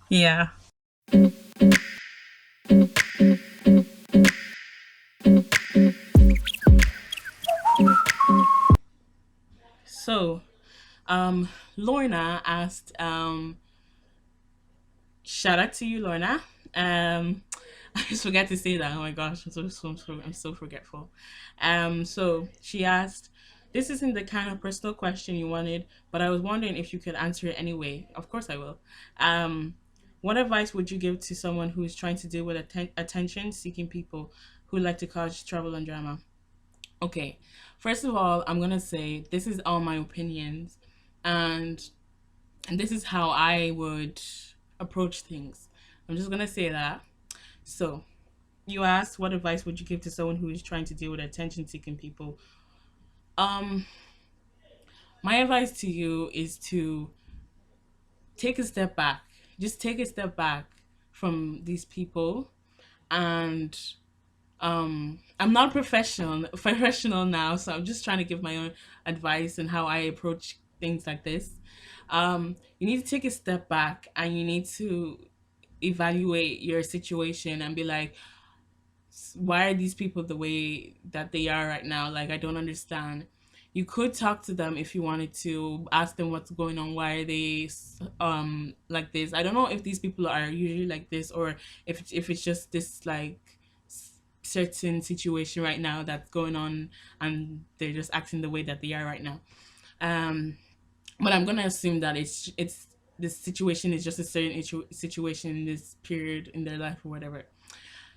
Yeah. So, Lorna asked, shout out to you, Lorna. I just forgot to say that. Oh my gosh, I'm so forgetful. So she asked, this isn't the kind of personal question you wanted, but I was wondering if you could answer it anyway. Of course I will. Um, what advice would you give to someone who is trying to deal with attention seeking people who like to cause trouble and drama? Okay, first of all, I'm gonna say this is all my opinions, and this is how I would approach things. I'm just gonna say that. So, you asked what advice would you give to someone who is trying to deal with attention seeking people? Um, my advice to you is to take a step back. Just take a step back from these people, and I'm not professional now, so I'm just trying to give my own advice and how I approach things like this. You need to take a step back and you need to evaluate your situation and be like, why are these people the way that they are right now? Like, I don't understand. You could talk to them if you wanted to, ask them what's going on, why are they like this. I don't know if these people are usually like this, or if it's just this like certain situation right now that's going on and they're just acting the way that they are right now. um but I'm gonna assume that it's this situation is just a certain situation in this period in their life or whatever.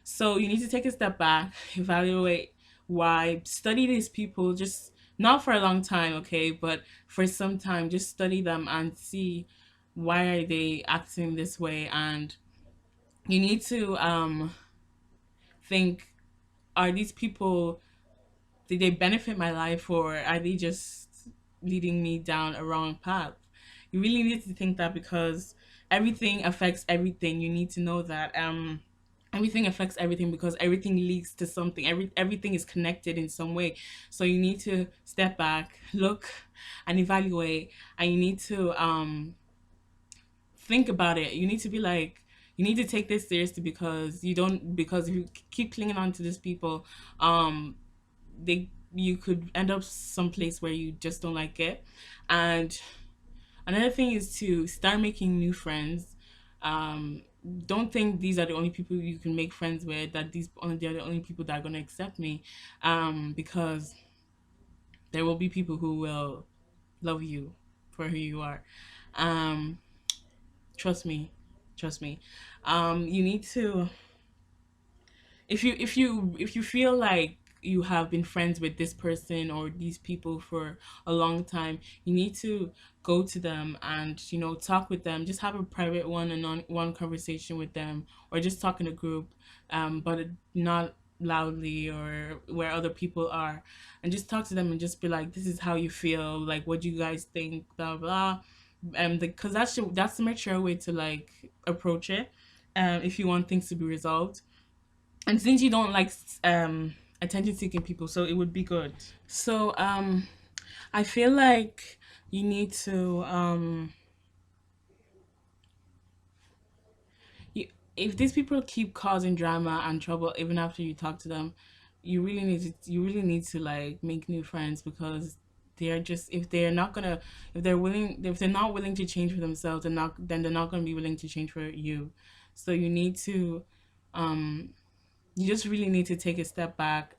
So you need to take a step back, evaluate why, study these people, just not for a long time, okay, but for some time, just study them and see why are they acting this way. And you need to think, are these people, did they benefit my life, or are they just leading me down a wrong path? You really need to think that, because everything affects everything. You need to know that everything affects everything, because everything leads to something. Everything is connected in some way. So you need to step back, look, and evaluate, and you need to think about it. You need to be like, you need to take this seriously, because you don't, because if you keep clinging on to these people, um they, you could end up someplace where you just don't like it. And another thing is to start making new friends. um don't think these are the only people you can make friends with, that these only, they're the only people that are going to accept me. Because there will be people who will love you for who you are. um Trust me, trust me. You need to, if you feel like you have been friends with this person or these people for a long time, you need to go to them and talk with them. Just have a private one conversation with them, or just talk in a group, but not loudly or where other people are. And just talk to them and just be like, this is how you feel, like, what do you guys think, blah blah. Because that's the mature way to like approach it, if you want things to be resolved. And since you don't like attention seeking people, so it would be good. So I feel like you need to you, if these people keep causing drama and trouble even after you talk to them, you really need to like make new friends, because they're just, if they're not gonna, if they're not willing to change for themselves, then they're not gonna be willing to change for you. So you need to um you just really need to take a step back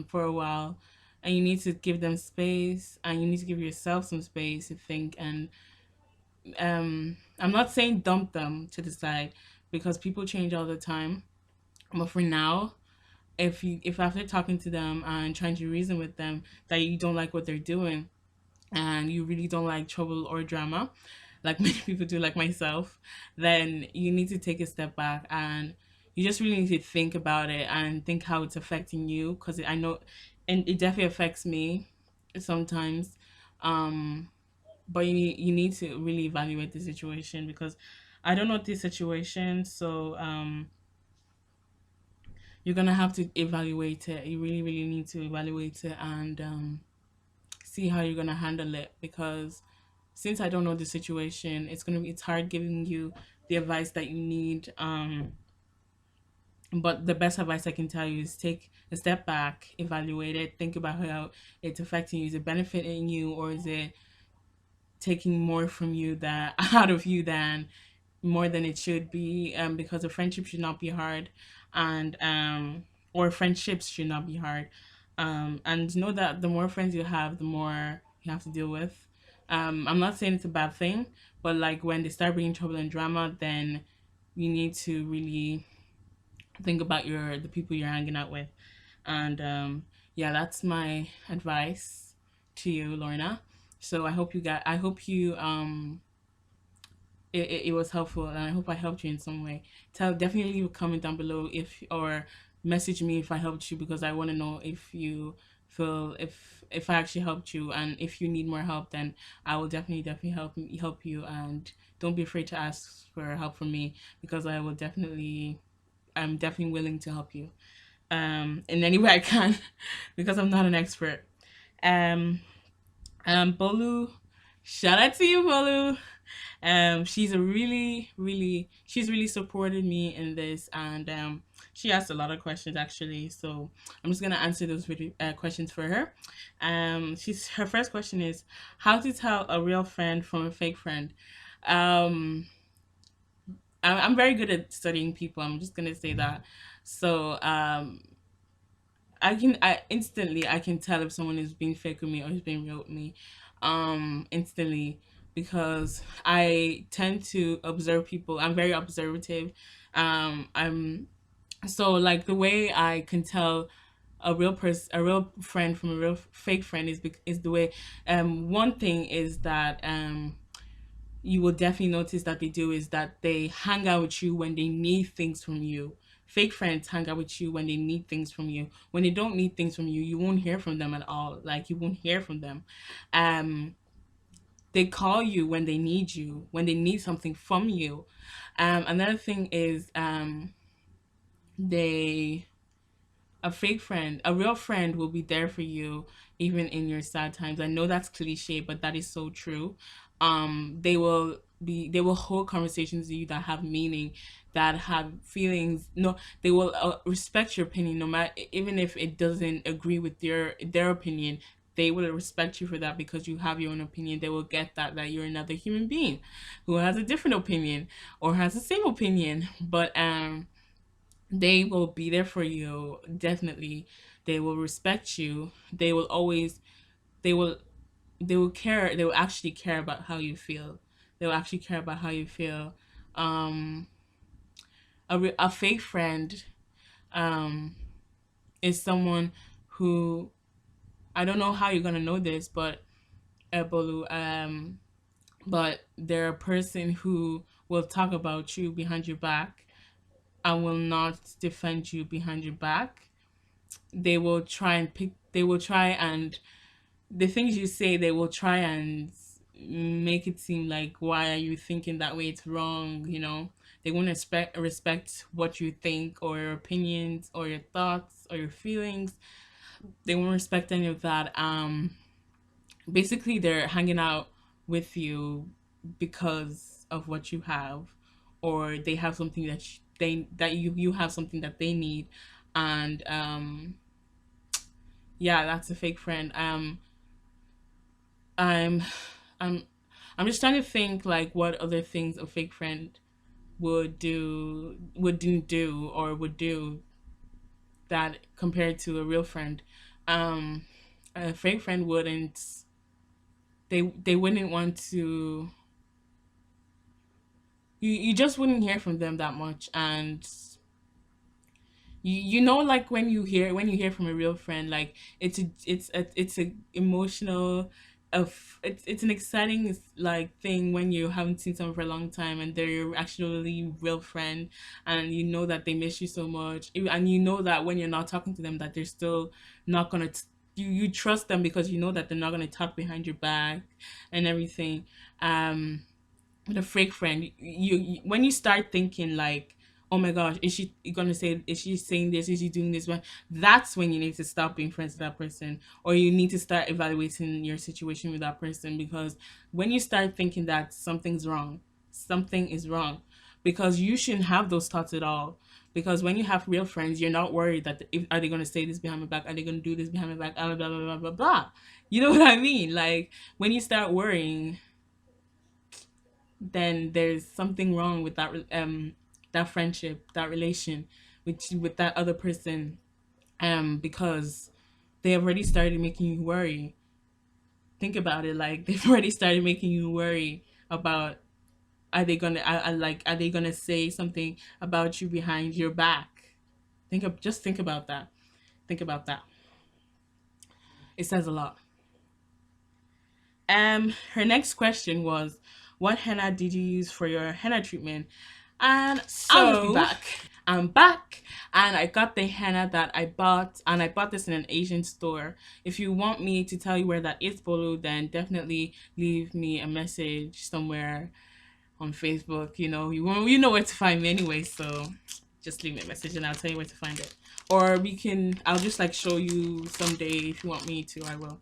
for a while, and you need to give them space, and you need to give yourself some space to think. And I'm not saying dump them to the side, because people change all the time. But for now, if after talking to them and trying to reason with them that you don't like what they're doing, and you really don't like trouble or drama, like many people do, like myself, then you need to take a step back, and you just really need to think about it and think how it's affecting you, because I know, and it definitely affects me sometimes. Um, but you need to really evaluate the situation, because I don't know the situation, so you're gonna have to evaluate it. You really, really need to evaluate it, and see how you're gonna handle it, because since I don't know the situation, it's hard giving you the advice that you need. But the best advice I can tell you is take a step back, evaluate it, think about how it's affecting you. Is it benefiting you, or is it taking more from you than out of you than more than it should be? Because a friendship should not be hard, and or friendships should not be hard. And know that the more friends you have, the more you have to deal with. I'm not saying it's a bad thing, but like when they start bringing trouble and drama, then you need to really think about your the people you're hanging out with. And yeah, that's my advice to you, Lorna. So I hope you it was helpful, and I hope I helped you in some way. Tell Definitely leave a comment down below if, or message me if I helped you, because I want to know if you feel if I actually helped you, and if you need more help, then I will definitely help you. And don't be afraid to ask for help from me, because I'm definitely willing to help you in any way I can because I'm not an expert. Um, Bolu, shout out to you, Bolu. She's really supported me in this, and she asked a lot of questions actually. So I'm just gonna answer those questions for her. Her first question is how to tell a real friend from a fake friend. Um, I'm very good at studying people. I'm just gonna say that. So I can tell if someone is being fake with me or is being real with me, instantly, because I tend to observe people. I'm very observative. I'm so like the way I can tell a real friend from a real fake friend is the way. One thing is that you will definitely notice that they do is that they hang out with you when they need things from you. Fake friends hang out with you when they need things from you. When they don't need things from you, you won't hear from them at all. Like you won't hear from them. Um, they call you when they need you, when they need something from you. Another thing is they a real friend will be there for you even in your sad times. I know that's cliche, but that is so true. They will hold conversations with you that have meaning, that have feelings. No, they will respect your opinion, no matter, even if it doesn't agree with their opinion. They will respect you for that because you have your own opinion. They will get that you're another human being who has a different opinion or has the same opinion, but they will be there for you. Definitely, they will respect you. They will they will care. They will actually care about how you feel. They will actually care about how you feel. um a fake friend um is someone who, I don't know how you're gonna know this, but Ebolu, but they're a person who will talk about you behind your back and will not defend you behind your back. They will try and the things you say, they will try and make it seem like, why are you thinking that way, it's wrong, they won't respect what you think or your opinions or your thoughts or your feelings. They won't respect any of that. Basically they're hanging out with you because of what you have, or they have something that you have something that they need. And yeah, that's a fake friend. I'm I'm I'm just trying to think like what other things a fake friend wouldn't do or would do that compared to a real friend. Um a fake friend wouldn't they wouldn't want to you just wouldn't hear from them that much. And you know, like when you hear from a real friend, like it's a emotional of it's an exciting like thing when you haven't seen someone for a long time and they're actually a really real friend, and you know that they miss you so much. And you know that when you're not talking to them that they're still not gonna you trust them because you know that they're not gonna talk behind your back and everything. um with a fake friend, when you start thinking like, oh my gosh, is she gonna say, is she saying this, is she doing this one, that's when you need to stop being friends with that person, or you need to start evaluating your situation with that person. Because when you start thinking that something is wrong, because you shouldn't have those thoughts at all. Because when you have real friends, you're not worried that if, are they going to say this behind my back? Are they going to do this behind my back? Blah, blah, blah, blah, blah, blah. You know what I mean? Like, when you start worrying, then there's something wrong with that friendship, that relation with that other person, because they have already started making you worry. Think about it, like they've already started making you worry about, are they gonna say something about you behind your back? Just think about that. Think about that. It says a lot. Her next question was, what henna did you use for your henna treatment? And I'll just be back. I'm back, and I got the henna that I bought, and I bought this in an Asian store. If you want me to tell you where that is, Bolu, then definitely leave me a message somewhere on Facebook. You know where to find me anyway, so just leave me a message and I'll tell you where to find it. Or I'll just like show you someday if you want me to. I will.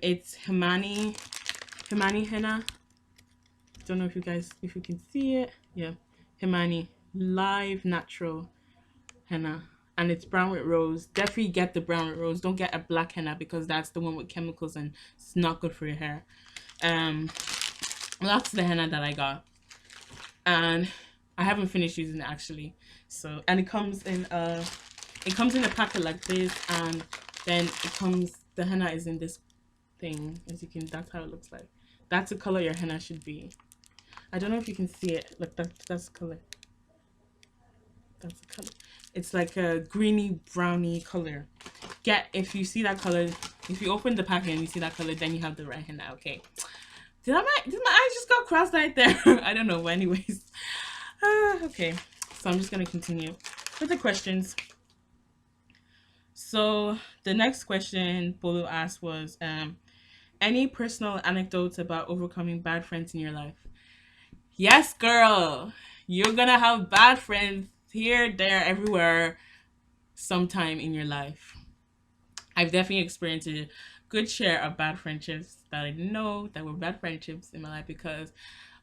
It's Himani henna. Don't know if you can see it. Yeah, Himani live natural henna, and it's brown with rose. Definitely get the brown with rose. Don't get a black henna because that's the one with chemicals and it's not good for your hair. That's the henna that I got, and I haven't finished using it actually. So, and it comes in a packet like this, and then the henna is in this thing. As you can, that's how it looks like. That's the color your henna should be. I don't know if you can see it. Look, that's the color. That's the color. It's like a greeny browny color. If you see that color, if you open the packet and you see that color, then you have the right henna. Okay. Did my eyes just go cross-eyed there? I don't know. Anyways. Okay. So I'm just gonna continue with the questions. So the next question Bolu asked was, any personal anecdotes about overcoming bad friends in your life? Yes, girl. You're gonna have bad friends here, there, everywhere, sometime in your life. I've definitely experienced a good share of bad friendships that I didn't know that were bad friendships in my life, because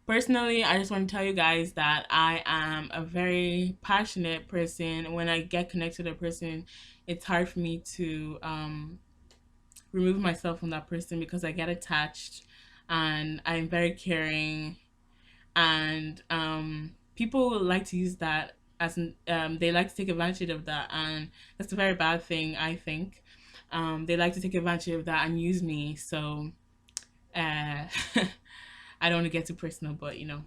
personally, I just want to tell you guys that I am a very passionate person. When I get connected to a person, it's hard for me to remove myself from that person because I get attached, and I'm very caring, and people like to use that as they like to take advantage of that, and that's a very bad thing, I think. They like to take advantage of that and use me, so uh, I don't want to get too personal, but I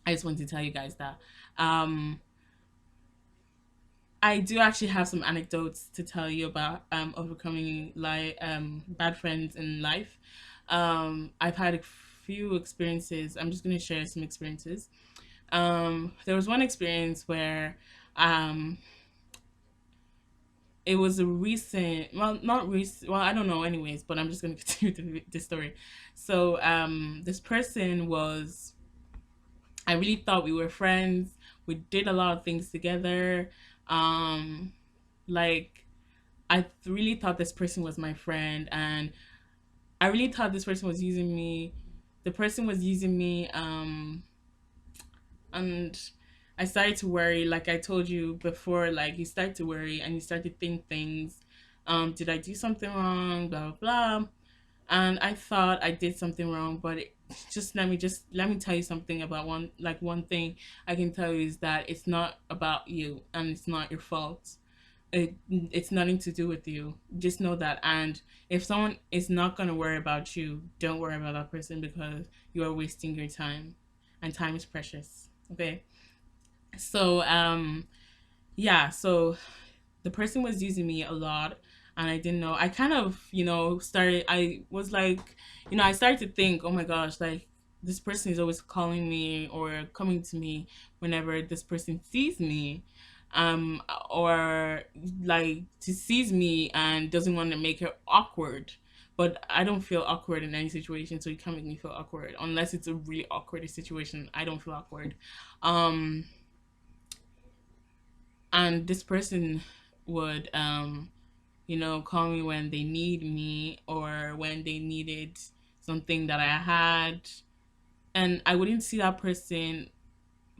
just wanted to tell you guys that I do actually have some anecdotes to tell you about overcoming bad friends in life. I've had a few experiences. I'm just going to share some experiences. There was one experience where it was a recent, well, not recent, well, I don't know, anyways, but I'm just going to continue the story. So, this person was, I really thought we were friends. We did a lot of things together. Um, like, I really thought this person was my friend, and I really thought this person was using me. The person was using me, and I started to worry. Like I told you before, like you start to worry and you start to think things. Did I do something wrong? Blah blah blah. And I thought I did something wrong, but let me tell you something about one thing I can tell you is that it's not about you and it's not your fault. It's nothing to do with you. Just know that. And if someone is not gonna worry about you, don't worry about that person because you are wasting your time, and time is precious. Okay. So yeah. So the person was using me a lot, and I didn't know. I kind of started. I was like, I started to think, oh my gosh, like this person is always calling me or coming to me whenever this person sees me, or like to sees me and doesn't want to make it awkward. But I don't feel awkward in any situation, so you can't make me feel awkward unless it's a really awkward situation. I don't feel awkward. um and this person would call me when they need me or when they needed something that I had, and I wouldn't see that person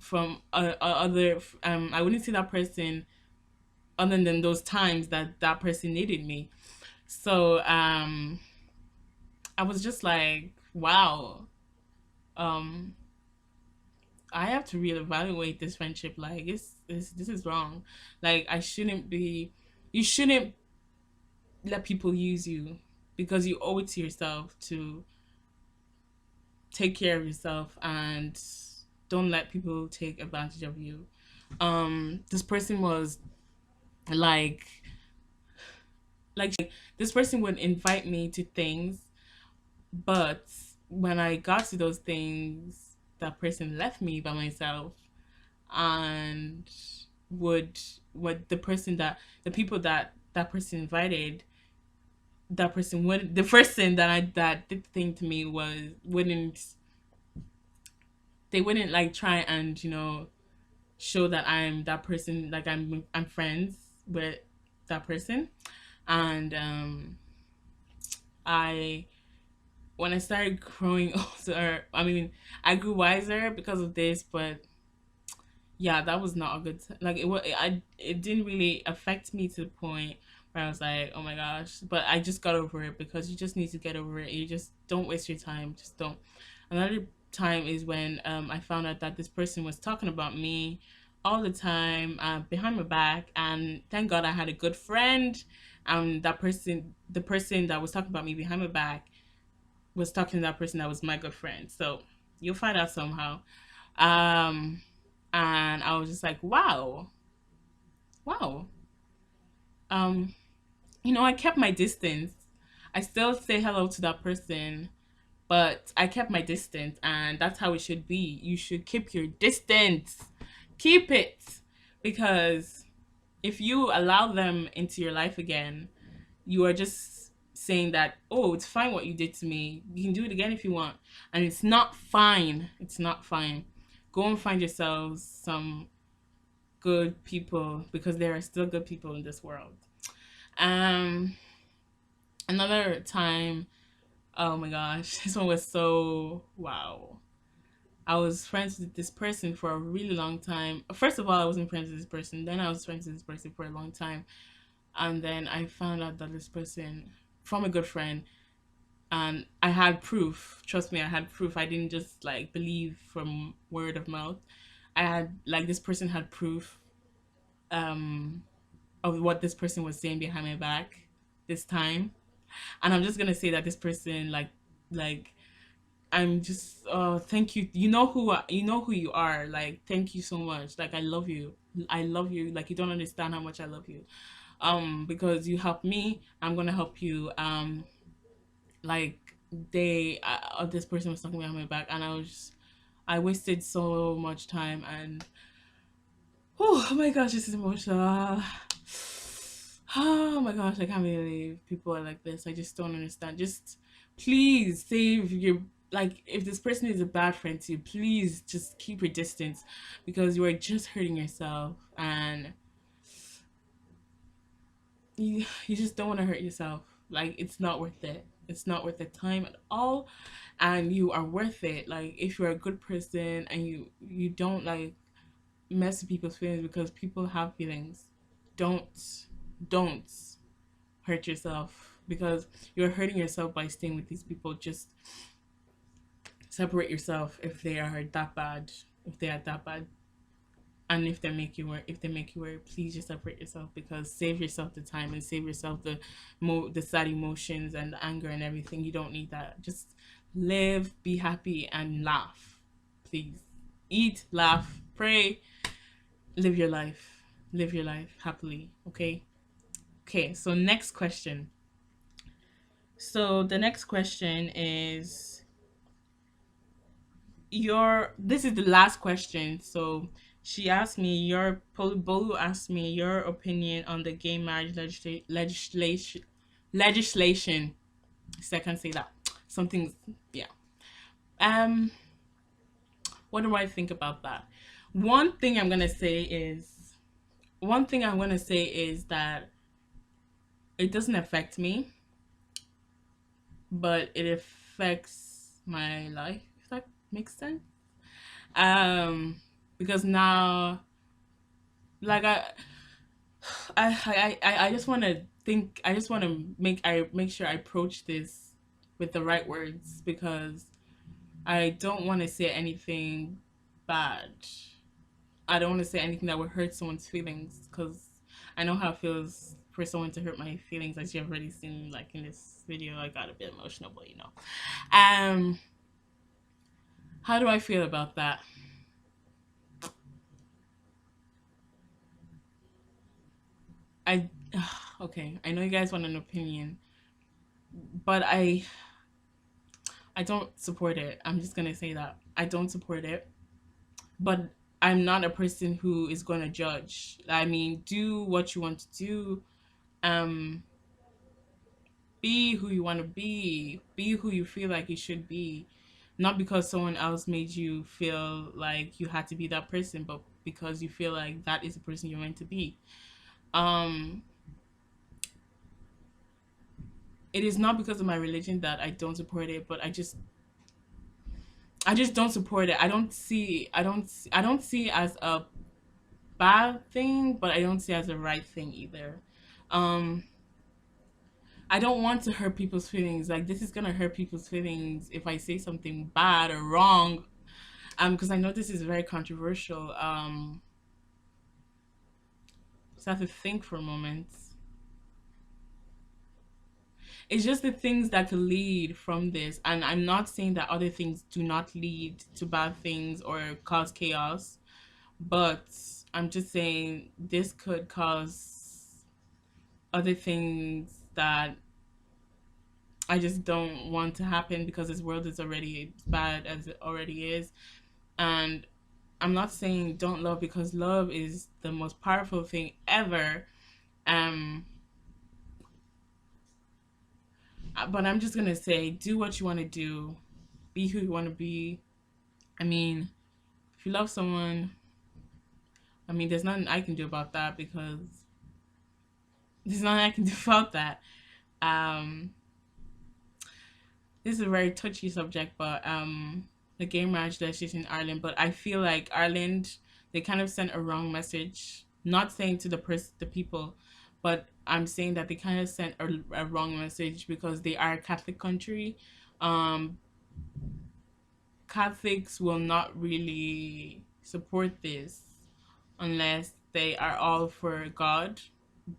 from other. I wouldn't see that person other than those times that that person needed me. So I was just like, wow. Um, I have to reevaluate this friendship. Like, this is wrong. Like, I shouldn't be. You shouldn't let people use you, because you owe it to yourself to take care of yourself and don't let people take advantage of you. This person was like like this person would invite me to things, but when I got to those things, that person left me by myself, and would what the people that that person invited, that person would the person that I that did the thing to me was wouldn't they wouldn't like try and show that I'm that person, like I'm friends with that person. And I when I started growing older, I mean, I grew wiser because of this, but yeah, that was not a good like it didn't really affect me to the point where I was like, oh my gosh. But I just got over it, because you just need to get over it. You just don't waste your time. Just don't. Another time is when I found out that this person was talking about me all the time, behind my back, and thank God I had a good friend. That person, the person that was talking about me behind my back, was talking to that person that was my good friend. So you'll find out somehow. Um, and I was just like, wow, wow. Um, I kept my distance. I still say hello to that person, but I kept my distance, and that's how it should be. You should keep your distance. Keep it. Because if you allow them into your life again, you are just saying that, oh, it's fine what you did to me. You can do it again if you want. And it's not fine. It's not fine. Go and find yourselves some good people, because there are still good people in this world. Um, Another time, oh my gosh, this one was so wow. I was friends with this person for a really long time. First of all, I wasn't friends with this person. Then I was friends with this person for a long time. And then I found out that this person, from a good friend, and I had proof. Trust me, I had proof. I didn't just like believe from word of mouth. I had like this person had proof um of what this person was saying behind my back this time. And I'm just gonna say that this person like I'm just thank you. You know who you are. Like, thank you so much. Like, I love you. I love you. Like, you don't understand how much I love you. Because you helped me, I'm gonna help you. Like this person was talking behind my back, and I wasted so much time. And oh my gosh, this is emotional. Oh my gosh, I can't believe people are like this. I just don't understand. Just please save your, like, if this person is a bad friend to you, please just keep your distance, because you are just hurting yourself, and you just don't want to hurt yourself. Like, it's not worth it. It's not worth the time at all, and you are worth it. Like, if you're a good person and you don't like mess with people's feelings, because people have feelings. Don't don't hurt yourself, because you're hurting yourself by staying with these people. Just separate yourself if they are that bad. If they are that bad, and if they make you work, please just separate yourself, because save yourself the time, and save yourself the sad emotions and the anger and everything. You don't need that. Just live, be happy, and laugh. Please eat, laugh, pray, live your life. Live your life happily. Okay. Okay. So next question. So the next question is your this is the last question. So she asked me your Bolu asked me your opinion on the gay marriage legislation. So I can say that. Something, yeah. Um what do I think about that? One thing I'm gonna say is One thing I'm gonna say is that it doesn't affect me, but it affects my life, if that makes sense. Um because now, like I just want to think. I just want to make sure I approach this with the right words, because I don't want to say anything bad. I don't want to say anything that would hurt someone's feelings, because I know how it feels for someone to hurt my feelings. As you've already seen, like in this video, I got a bit emotional, but um, how do I feel about that? I okay. I know you guys want an opinion, but I don't support it. I'm just gonna say that I don't support it, but I'm not a person who is gonna judge. I mean, do what you want to do. Um, be who you want to be. Be who you feel like you should be, not because someone else made you feel like you had to be that person, but because you feel like that is the person you're meant to be. Um, it is not because of my religion that I don't support it, but I just don't support it. I don't see it as a bad thing, but I don't see it as a right thing either. Um, I don't want to hurt people's feelings. Like, this is gonna hurt people's feelings if I say something bad or wrong. Because I know this is very controversial. So I have to think for a moment. It's just the things that could lead from this, and I'm not saying that other things do not lead to bad things or cause chaos, but I'm just saying this could cause other things that I just don't want to happen, because this world is already as bad as it already is. And I'm not saying don't love, because love is the most powerful thing ever. Um, but I'm just gonna say, do what you want to do, be who you want to be. I mean, if you love someone, I mean, there's nothing I can do about that, because there's nothing I can do about that. Um, this is a very touchy subject, but the gay marriage legislation in Ireland. But I feel like Ireland, they kind of sent a wrong message. Not saying to the people, but I'm saying that they kind of sent a wrong message, because they are a Catholic country. Um, Catholics will not really support this unless they are all for God,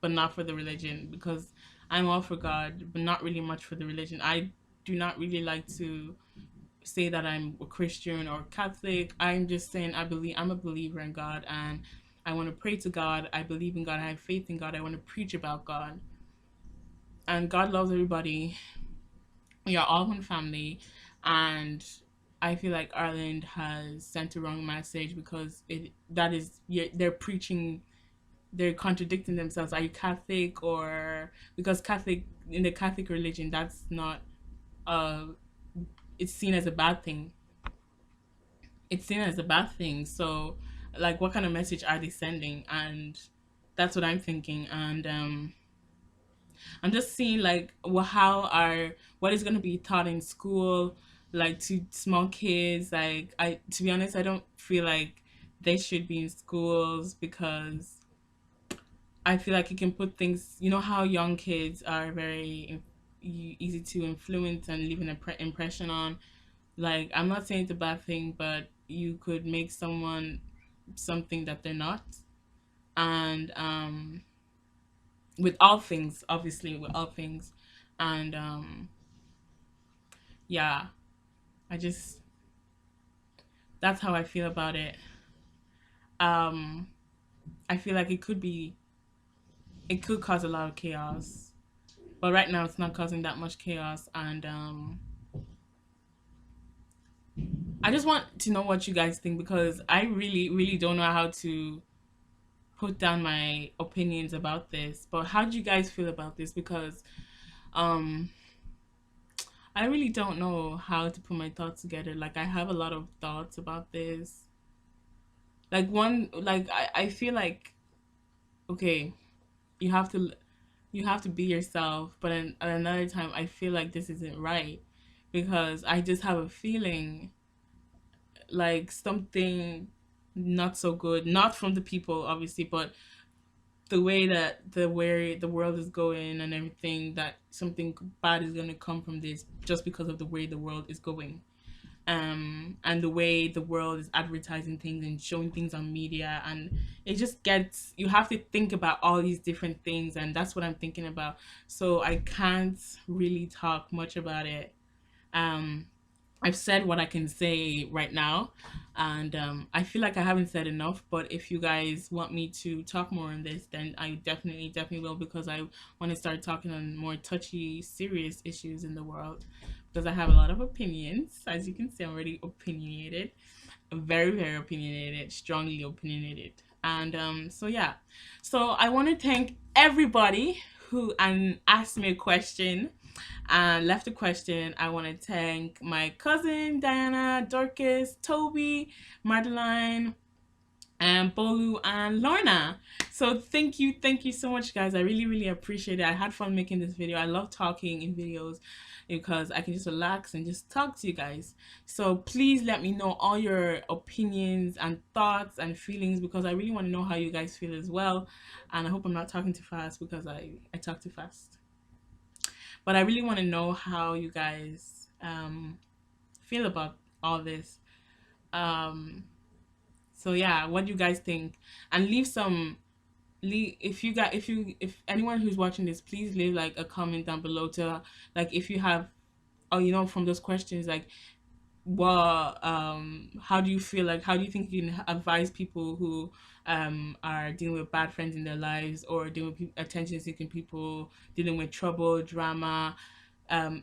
but not for the religion. Because I'm all for God, but not really much for the religion. I do not really like to say that I'm a Christian or Catholic. I'm just saying I'm a believer in God, and I want to pray to God. I believe in God. I have faith in God. I want to preach about God. And God loves everybody. We are all one family, and I feel like Ireland has sent a wrong message, because it that is, yeah, they're preaching, they're contradicting themselves. Are you Catholic? Or because Catholic, in the Catholic religion, that's not uh it's seen as a bad thing. It's seen as a bad thing. So, like, what kind of message are they sending? And that's what I'm thinking. And I'm just seeing, like, what is going to be taught in school, like, to small kids. Like, I to be honest, I don't feel like they should be in schools, because I feel like it can put things. You know how young kids are very easy to influence and leave an impression on. Like, I'm not saying it's a bad thing, but you could make someone something that they're not. And with all things, obviously, with all things. And yeah, I just, that's how I feel about it. Um, I feel like it could cause a lot of chaos. But right now, it's not causing that much chaos. And I just want to know what you guys think, because I really, really don't know how to put down my opinions about this. But how do you guys feel about this? Because um I really don't know how to put my thoughts together. Like, I have a lot of thoughts about this. Like, I feel like, okay, you have to you have to be yourself, but at another time I feel like this isn't right, because I just have a feeling like something. not so good, not from the people obviously, but the way the world is going and everything, that something bad is going to come from this just because of the way the world is going, and the way the world is advertising things and showing things on media, and it just gets, you have to think about all these different things, and that's what I'm thinking about. So I can't really talk much about it. um I've said what I can say right now, and I feel like I haven't said enough. But if you guys want me to talk more on this, then I definitely will, because I want to start talking on more touchy, serious issues in the world, because I have a lot of opinions. As you can see, I'm already opinionated, very, very opinionated, strongly opinionated. And so yeah, so I want to thank everybody who and asked me a question and left a question. I want to thank my cousin Diana, Dorcas, Toby, Madeline, and Bolu and Lorna. So thank you so much, guys. I really, really appreciate it. I had fun making this video. I love talking in videos because I can just relax and just talk to you guys. So please let me know all your opinions and thoughts and feelings, because I really want to know how you guys feel as well. And I hope I'm not talking too fast, because I talk too fast. But I really want to know how you guys feel about all this. Um, so yeah, what do you guys think? And leave some, if you got, if anyone who's watching this, please leave like a comment down below to, like, if you have, or you know, from those questions, like, what how do you feel, like, how do you think you can advise people who are dealing with bad friends in their lives, or dealing with attention seeking people, dealing with trouble, drama,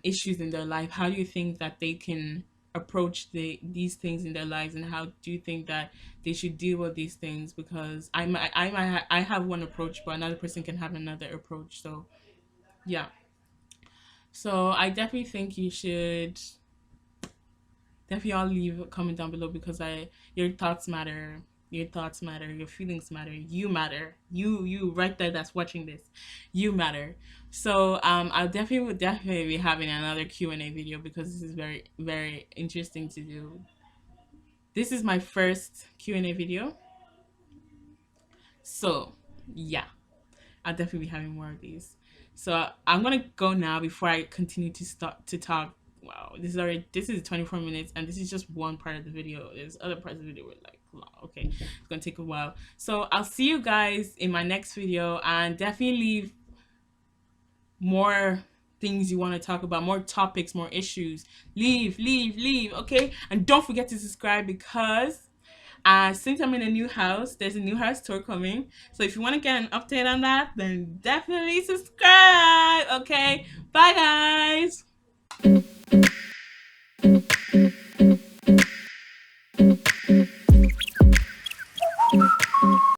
issues in their life? How do you think that they can approach these things in their lives, and how do you think that they should deal with these things? Because I have one approach, but another person can have another approach. So yeah, so I definitely think you should definitely all leave a comment down below, because I your thoughts matter. Your thoughts matter, your feelings matter, you matter, you right there that's watching this, you matter. So I definitely would definitely be having another Q&A video, because this is very, very interesting to do. This is my first Q&A video, so yeah, I'll definitely be having more of these. So I'm gonna go now before I continue to start to talk. Wow, this is 24 minutes, and this is just one part of the video. There's other parts of the video were like long. Okay, it's gonna take a while. So I'll see you guys in my next video, and definitely leave more things you want to talk about, more topics, more issues. Leave. Okay, and don't forget to subscribe, because since I'm in a new house, there's a new house tour coming. So if you want to get an update on that, then definitely subscribe. Okay, bye guys.